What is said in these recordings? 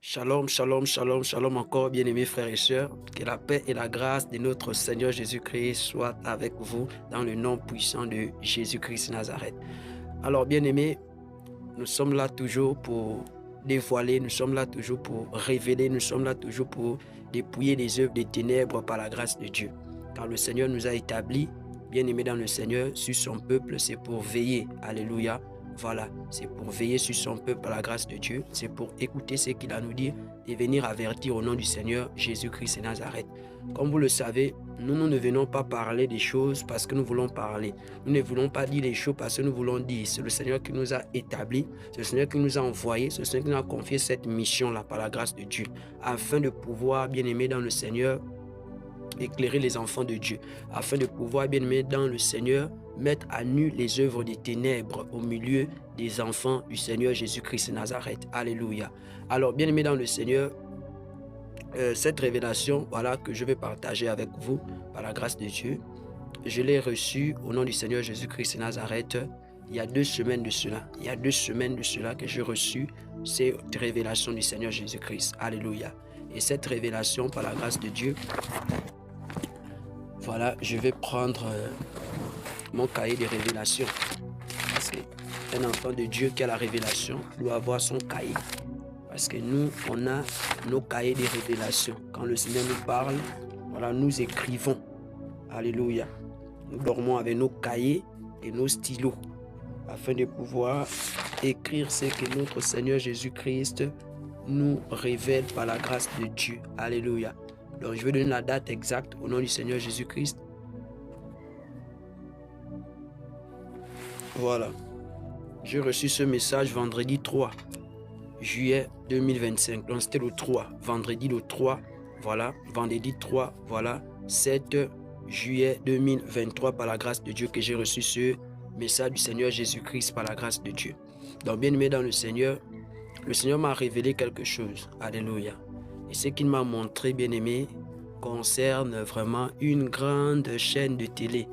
Shalom, shalom, shalom, shalom encore, bien-aimés frères et sœurs. Que la paix et la grâce de notre Seigneur Jésus-Christ soient avec vous dans le nom puissant de Jésus-Christ Nazareth. Alors, bien-aimés, nous sommes là toujours pour dévoiler, nous sommes là toujours pour révéler, nous sommes là toujours pour dépouiller les œuvres des ténèbres par la grâce de Dieu. Car le Seigneur nous a établis, bien-aimés dans le Seigneur, sur son peuple, c'est pour veiller. Alléluia. Voilà, c'est pour veiller sur son peuple par la grâce de Dieu. C'est pour écouter ce qu'il a à nous dire et venir avertir au nom du Seigneur Jésus-Christ de Nazareth. Comme vous le savez, nous ne venons pas parler des choses parce que nous voulons parler. Nous ne voulons pas dire les choses parce que nous voulons dire. C'est le Seigneur qui nous a établis, c'est le Seigneur qui nous a envoyés, c'est le Seigneur qui nous a confié cette mission-là par la grâce de Dieu, afin de pouvoir, bien aimé dans le Seigneur, éclairer les enfants de Dieu, afin de pouvoir, bien aimé dans le Seigneur, mettre à nu les œuvres des ténèbres au milieu des enfants du Seigneur Jésus-Christ de Nazareth. Alléluia. Alors, bien aimé dans le Seigneur, cette révélation, voilà, que je vais partager avec vous par la grâce de Dieu, je l'ai reçue au nom du Seigneur Jésus-Christ de Nazareth il y a 2 semaines de cela. Il y a 2 semaines de cela que j'ai reçu cette révélation du Seigneur Jésus-Christ. Alléluia. Et cette révélation par la grâce de Dieu, voilà, je vais prendre mon cahier de révélation. Parce qu'un enfant de Dieu qui a la révélation doit avoir son cahier. Parce que nous, on a nos cahiers de révélation. Quand le Seigneur nous parle, voilà, nous écrivons. Alléluia. Nous dormons avec nos cahiers et nos stylos afin de pouvoir écrire ce que notre Seigneur Jésus-Christ nous révèle par la grâce de Dieu. Alléluia. Donc, je vais donner la date exacte au nom du Seigneur Jésus-Christ. Voilà. J'ai reçu ce message vendredi 3 juillet 2025. Donc, c'était le 3. Vendredi le 3. Voilà. Vendredi 3. Voilà. 7 juillet 2023 par la grâce de Dieu que j'ai reçu ce message du Seigneur Jésus-Christ par la grâce de Dieu. Donc, bien aimé dans le Seigneur m'a révélé quelque chose. Alléluia. Et ce qu'il m'a montré, bien aimé, concerne vraiment une grande chaîne de télé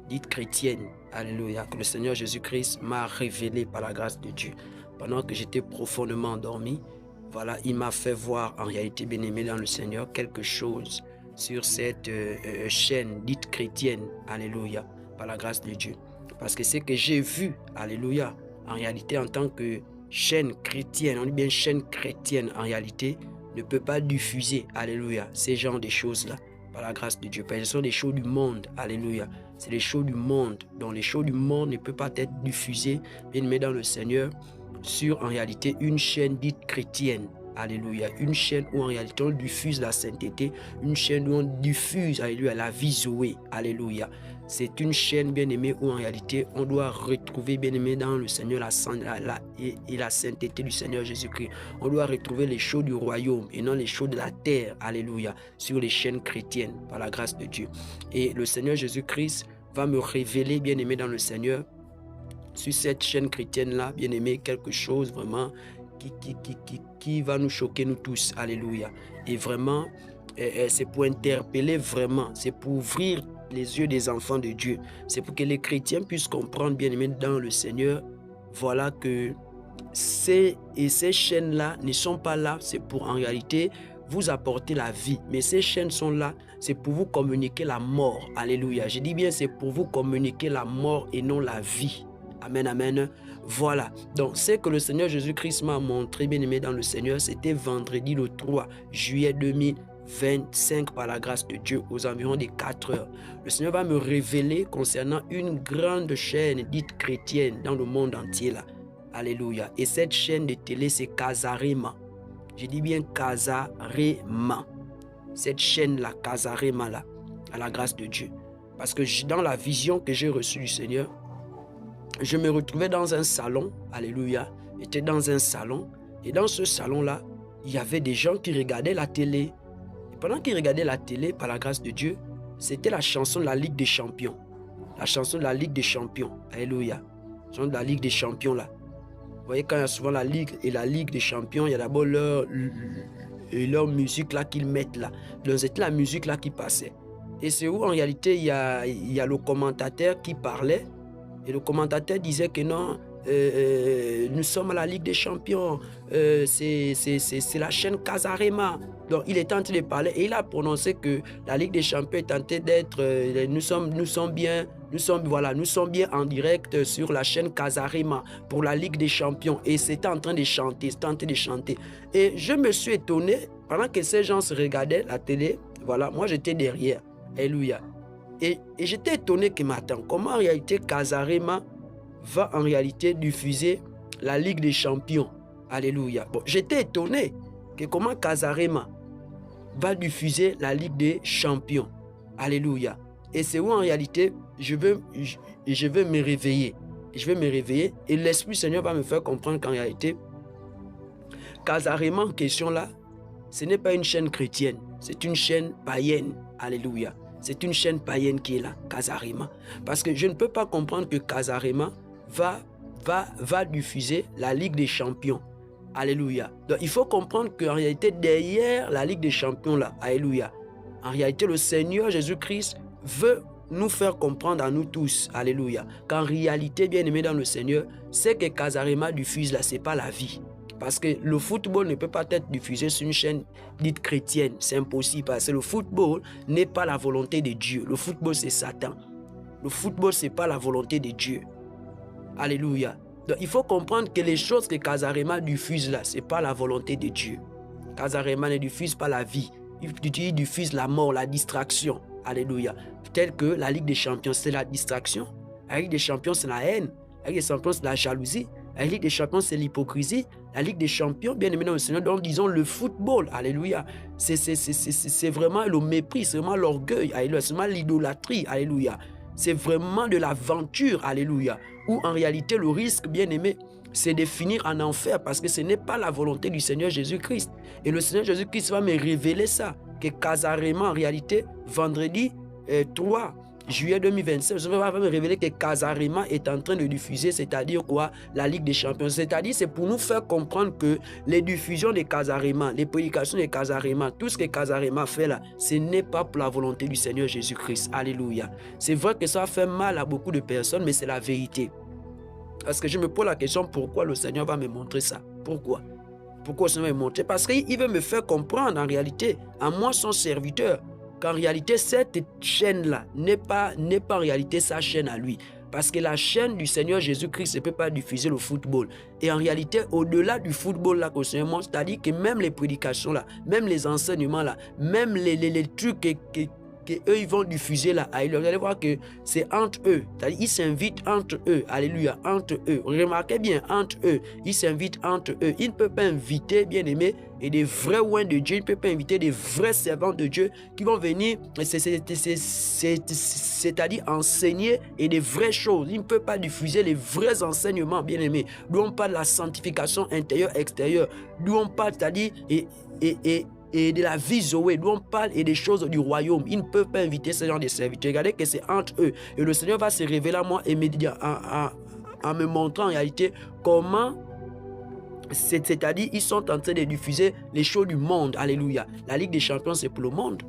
dite chrétienne. Alléluia. Que le Seigneur Jésus-Christ m'a révélé par la grâce de Dieu. Pendant que j'étais profondément endormi, voilà, il m'a fait voir en réalité, bien aimé dans le Seigneur, quelque chose sur cette chaîne dite chrétienne. Alléluia. Par la grâce de Dieu. Parce que ce que j'ai vu, alléluia, en réalité en tant que chaîne chrétienne, on dit bien chaîne chrétienne en réalité, ne peut pas diffuser, alléluia, ces genres de choses-là, par la grâce de Dieu. Parce que ce sont des choses du monde, alléluia. C'est les choses du monde. Donc les choses du monde ne peuvent pas être diffusées, bien aimé dans le Seigneur, sur en réalité une chaîne dite chrétienne. Alléluia. Une chaîne où en réalité on diffuse la sainteté, une chaîne où on diffuse, alléluia, la vie Zoé. Alléluia. C'est une chaîne, bien-aimée, où en réalité on doit retrouver, bien-aimé, dans le Seigneur et la sainteté du Seigneur Jésus-Christ. On doit retrouver les choses du royaume et non les choses de la terre. Alléluia. Sur les chaînes chrétiennes, par la grâce de Dieu. Et le Seigneur Jésus-Christ va me révéler, bien-aimé, dans le Seigneur, sur cette chaîne chrétienne-là, bien-aimé, quelque chose vraiment qui va nous choquer nous tous. Alléluia. Et vraiment, c'est pour interpeller vraiment, c'est pour ouvrir les yeux des enfants de Dieu. C'est pour que les chrétiens puissent comprendre, bien aimé dans le Seigneur, voilà que ces chaînes-là ne sont pas là, c'est pour en réalité vous apporter la vie. Mais ces chaînes sont là, c'est pour vous communiquer la mort. Alléluia. Je dis bien, c'est pour vous communiquer la mort et non la vie. Amen, amen. Voilà. Donc, ce que le Seigneur Jésus-Christ m'a montré, bien aimé dans le Seigneur, c'était vendredi le 3 juillet 2025 par la grâce de Dieu aux environs des 4 heures. Le Seigneur va me révéler concernant une grande chaîne dite chrétienne dans le monde entier là. Alléluia. Et cette chaîne de télé, c'est Casarema. Je dis bien Casarema. Cette chaîne-là, Casarema là, à la grâce de Dieu. Parce que dans la vision que j'ai reçue du Seigneur, je me retrouvais dans un salon, alléluia, j'étais dans un salon, et dans ce salon-là, il y avait des gens qui regardaient la télé. Et pendant qu'ils regardaient la télé, par la grâce de Dieu, c'était la chanson de la Ligue des Champions. La chanson de la Ligue des Champions, alléluia. La chanson de la Ligue des Champions, là. Vous voyez, quand il y a souvent la Ligue et la Ligue des Champions, il y a d'abord leur musique là qu'ils mettent là. Donc c'était la musique là qui passait. Et c'est où en réalité il y a le commentateur qui parlait. Et le commentateur disait que non, nous sommes à la Ligue des Champions, c'est la chaîne Casarema. Donc il est en train de parler et il a prononcé que la Ligue des Champions est tentée d'être, nous sommes bien en direct sur la chaîne Casarema pour la Ligue des Champions. Et c'était en train de chanter, Et je me suis étonné, pendant que ces gens se regardaient la télé, voilà, moi j'étais derrière. Alléluia. Et j'étais étonné que m'attend. Comment en réalité Casarema va en réalité diffuser la Ligue des Champions. Alléluia. Bon, j'étais étonné que comment Casarema va diffuser la Ligue des Champions. Alléluia. Et c'est où en réalité je veux me réveiller. Je vais me réveiller et l'Esprit Seigneur va me faire comprendre qu'en réalité, Casarema en question là, ce n'est pas une chaîne chrétienne, c'est une chaîne païenne. Alléluia. C'est une chaîne païenne qui est là, Casarema. Parce que je ne peux pas comprendre que Casarema va diffuser la Ligue des Champions. Alléluia. Donc il faut comprendre qu'en réalité, derrière la Ligue des Champions là, alléluia, en réalité, le Seigneur Jésus-Christ veut nous faire comprendre à nous tous, alléluia, qu'en réalité, bien aimé dans le Seigneur, c'est que Casarema diffuse là, c'est pas la vie. Parce que le football ne peut pas être diffusé sur une chaîne dite chrétienne. C'est impossible parce que le football n'est pas la volonté de Dieu. Le football, c'est Satan. Le football, c'est pas la volonté de Dieu. Alléluia. Donc, il faut comprendre que les choses que Casarema diffuse là, c'est pas la volonté de Dieu. Casarema ne diffuse pas la vie. Il diffuse la mort, la distraction. Alléluia. Tel que la Ligue des Champions, c'est la distraction. La Ligue des Champions, c'est la haine. La Ligue des Champions, c'est la jalousie. La Ligue des Champions, c'est l'hypocrisie. La Ligue des Champions, bien aimé dans le Seigneur, donc disons le football, alléluia. C'est vraiment le mépris, c'est vraiment l'orgueil, alléluia. C'est vraiment l'idolâtrie, alléluia. C'est vraiment de l'aventure, alléluia. Où en réalité, le risque, bien aimé, c'est de finir en enfer parce que ce n'est pas la volonté du Seigneur Jésus-Christ. Et le Seigneur Jésus-Christ va me révéler ça, que Casarema, en réalité, vendredi 3 juillet 2025, je vais me révéler que Casarema est en train de diffuser, c'est-à-dire quoi? La Ligue des Champions. C'est-à-dire, c'est pour nous faire comprendre que les diffusions de Casarema, les prédications de Casarema, tout ce que Casarema fait là, ce n'est pas pour la volonté du Seigneur Jésus-Christ. Alléluia. C'est vrai que ça fait mal à beaucoup de personnes, mais c'est la vérité. Parce que je me pose la question, pourquoi le Seigneur va me montrer ça? Pourquoi? Pourquoi le Seigneur va me montrer? Parce qu'il veut me faire comprendre en réalité, à moi son serviteur, qu'en réalité, cette chaîne-là n'est pas en réalité sa chaîne à lui. Parce que la chaîne du Seigneur Jésus-Christ ne peut pas diffuser le football. Et en réalité, au-delà du football, là, c'est-à-dire que même les prédications, là, même les enseignements, là, même les trucs qu'eux, ils vont diffuser là, vous allez voir que c'est entre eux. C'est-à-dire, ils s'invitent entre eux. Alléluia, entre eux. Remarquez bien, entre eux. Ils s'invitent entre eux. Ils ne peuvent pas inviter, bien aimés, et des vrais oins de Dieu. Ils ne peuvent pas inviter des vrais servants de Dieu qui vont venir, c'est-à-dire enseigner et des vraies choses. Ils ne peuvent pas diffuser les vrais enseignements, bien aimés. D'où on parle de la sanctification intérieure-extérieure. D'où on parle, c'est-à-dire, et de la vie Zoé, d'où on parle et des choses du royaume. Ils ne peuvent pas inviter ce genre de serviteurs. Regardez que c'est entre eux. Et le Seigneur va se révéler à moi et me dire, en me montrant en réalité comment, c'est-à-dire, ils sont en train de diffuser les choses du monde. Alléluia. La Ligue des Champions, c'est pour le monde.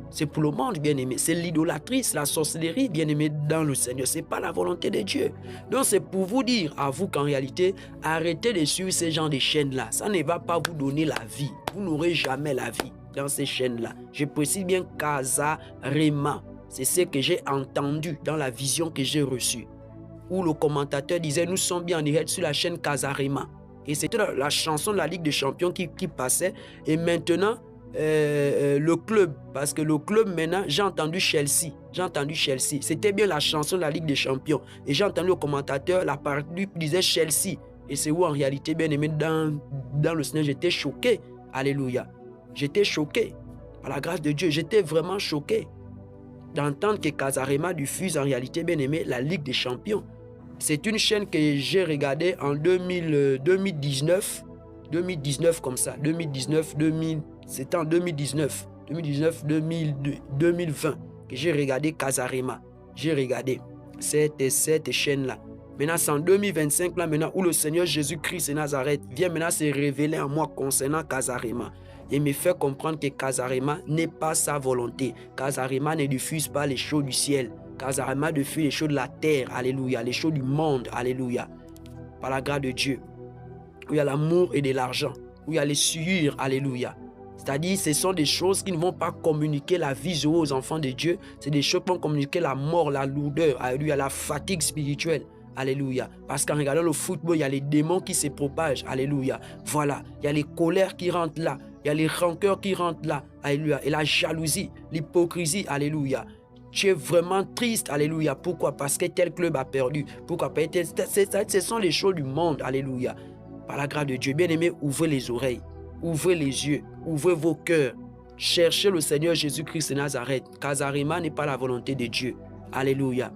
C'est pour le monde, bien aimé. C'est l'idolâtrie, c'est la sorcellerie, bien aimé, dans le Seigneur. Ce n'est pas la volonté de Dieu. Donc, c'est pour vous dire à vous qu'en réalité, arrêtez de suivre ces genres de chaînes-là. Ça ne va pas vous donner la vie. Vous n'aurez jamais la vie dans ces chaînes-là. Je précise bien Casarema. C'est ce que j'ai entendu dans la vision que j'ai reçue. Où le commentateur disait, nous sommes bien en direct sur la chaîne Casarema. Et c'était la chanson de la Ligue des Champions qui passait. Et maintenant, le club, parce que le club maintenant, j'ai entendu Chelsea. C'était bien la chanson de la Ligue des Champions. Et j'ai entendu le commentateur, la partie disait Chelsea. Et c'est où en réalité, bien aimé, dans le Seigneur, j'étais choqué. Alléluia. J'étais choqué. Par la grâce de Dieu, j'étais vraiment choqué d'entendre que Casarema diffuse en réalité, bien aimé, la Ligue des Champions. C'est une chaîne que j'ai regardée en 2019 comme ça. 2019, c'était en 2019, 2020 que j'ai regardé Casarema. J'ai regardé cette chaîne-là. Maintenant, c'est en 2025, là, maintenant, où le Seigneur Jésus-Christ de Nazareth vient maintenant se révéler à moi concernant Casarema. Et me fait comprendre que Casarema n'est pas sa volonté. Casarema ne diffuse pas les choses du ciel. Casarema diffuse les choses de la terre. Alléluia. Les choses du monde. Alléluia. par la grâce de Dieu, où il y a l'amour et de l'argent, où il y a les souillures, alléluia. C'est-à-dire, ce sont des choses qui ne vont pas communiquer la vie aux enfants de Dieu. C'est des choses qui vont communiquer la mort, la lourdeur, alléluia, la fatigue spirituelle. Alléluia. Parce qu'en regardant le football, il y a les démons qui se propagent. Alléluia. Voilà. Il y a les colères qui rentrent là. Il y a les rancœurs qui rentrent là. Alléluia. Et la jalousie, l'hypocrisie. Alléluia. Tu es vraiment triste. Alléluia. Pourquoi? Parce que tel club a perdu. Pourquoi? Parce que ce sont les choses du monde. Alléluia. Par la grâce de Dieu. Bien-aimés, ouvrez les oreilles. Ouvrez les yeux. Ouvrez vos cœurs. Cherchez le Seigneur Jésus-Christ de Nazareth. Kazarima n'est pas la volonté de Dieu. Alléluia.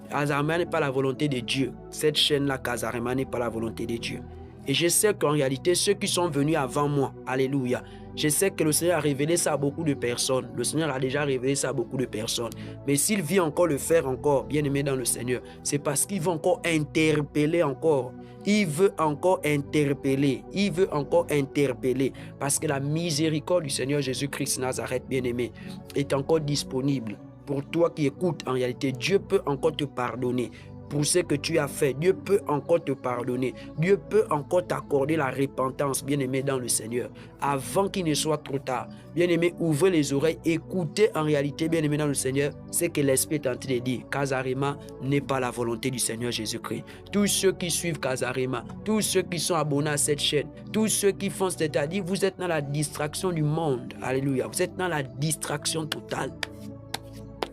Kazarima n'est pas la volonté de Dieu. Cette chaîne-là, Kazarima n'est pas la volonté de Dieu. Et je sais qu'en réalité, ceux qui sont venus avant moi, alléluia, je sais que le Seigneur a révélé ça à beaucoup de personnes. Le Seigneur a déjà révélé ça à beaucoup de personnes. Mais s'il vient encore le faire encore, bien aimé dans le Seigneur, c'est parce qu'il va encore interpeller encore. Il veut encore interpeller. Il veut encore interpeller. Parce que la miséricorde du Seigneur Jésus-Christ Nazareth, bien aimé, est encore disponible. Pour toi qui écoutes, en réalité, Dieu peut encore te pardonner. Pour ce que tu as fait, Dieu peut encore te pardonner. Dieu peut encore t'accorder la repentance, bien-aimé dans le Seigneur, avant qu'il ne soit trop tard. Bien-aimé, ouvrez les oreilles, écoutez en réalité, bien-aimé dans le Seigneur, ce que l'Esprit est en train de dire. Kazarima n'est pas la volonté du Seigneur Jésus-Christ. Tous ceux qui suivent Kazarima, tous ceux qui sont abonnés à cette chaîne, tous ceux qui font, c'est-à-dire, vous êtes dans la distraction du monde. Alléluia. Vous êtes dans la distraction totale.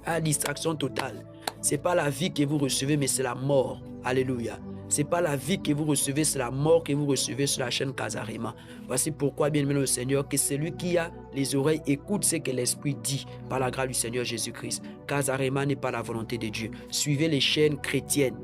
La distraction totale. Ce n'est pas la vie que vous recevez, mais c'est la mort. Alléluia. Ce n'est pas la vie que vous recevez, c'est la mort que vous recevez sur la chaîne Kazarima. Voici pourquoi, bien-aimé le Seigneur, que celui qui a les oreilles écoute ce que l'Esprit dit par la grâce du Seigneur Jésus-Christ. Kazarima n'est pas la volonté de Dieu. Suivez les chaînes chrétiennes.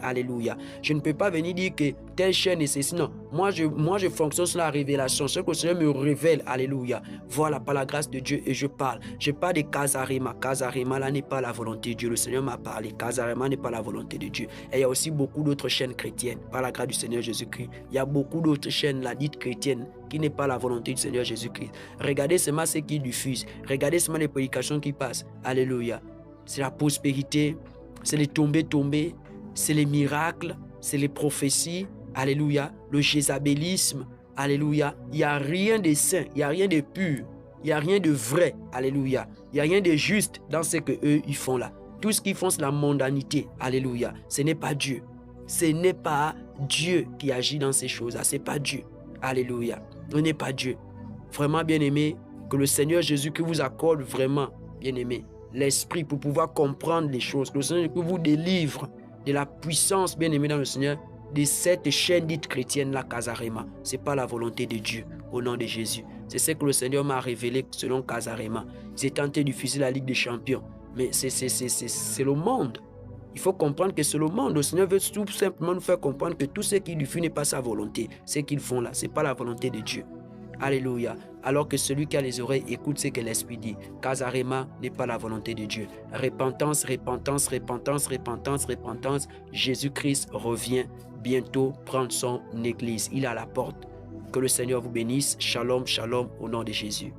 Alléluia. Je ne peux pas venir dire que telle chaîne est ceci. Non. Moi, je fonctionne sur la révélation. Ce que le Seigneur me révèle. Alléluia. Voilà, par la grâce de Dieu, et je parle. Je parle de Kazarima. Kazarima, là, n'est pas la volonté de Dieu. Le Seigneur m'a parlé. Kazarima n'est pas la volonté de Dieu. Et il y a aussi beaucoup d'autres chaînes chrétiennes. Par la grâce du Seigneur Jésus-Christ. Il y a beaucoup d'autres chaînes, là, dites chrétiennes, qui n'est pas la volonté du Seigneur Jésus-Christ. Regardez seulement ce qui diffuse. Regardez seulement les prédications qui passent. Alléluia. C'est la prospérité. C'est les tombées. C'est les miracles. C'est les prophéties. Alléluia. Le jézabélisme. Alléluia. Il n'y a rien de saint. Il n'y a rien de pur. Il n'y a rien de vrai. Alléluia. Il n'y a rien de juste dans ce qu'eux, ils font là. Tout ce qu'ils font, c'est la mondanité. Alléluia. Ce n'est pas Dieu. Ce n'est pas Dieu qui agit dans ces choses-là. Ce n'est pas Dieu. Alléluia. Ce n'est pas Dieu. Vraiment, bien-aimé, que le Seigneur Jésus qui vous accorde vraiment, bien-aimé, l'esprit pour pouvoir comprendre les choses. Que le Seigneur qui vous délivre de la puissance, bien-aimé dans le Seigneur, de cette chaîne dite chrétienne, la Kazarima. Ce n'est pas la volonté de Dieu, au nom de Jésus. C'est ce que le Seigneur m'a révélé selon Kazarima. Ils étaient tentés de diffuser la Ligue des Champions. Mais c'est le monde. Il faut comprendre que c'est le monde. Le Seigneur veut tout simplement nous faire comprendre que tout ce qu'il diffuse n'est pas sa volonté. Ce qu'ils font là, ce n'est pas la volonté de Dieu. Alléluia. Alors que celui qui a les oreilles écoute ce que l'Esprit dit. Kazarima n'est pas la volonté de Dieu. Repentance. Jésus-Christ revient bientôt prendre son église. Il est à la porte. Que le Seigneur vous bénisse. Shalom, shalom, au nom de Jésus.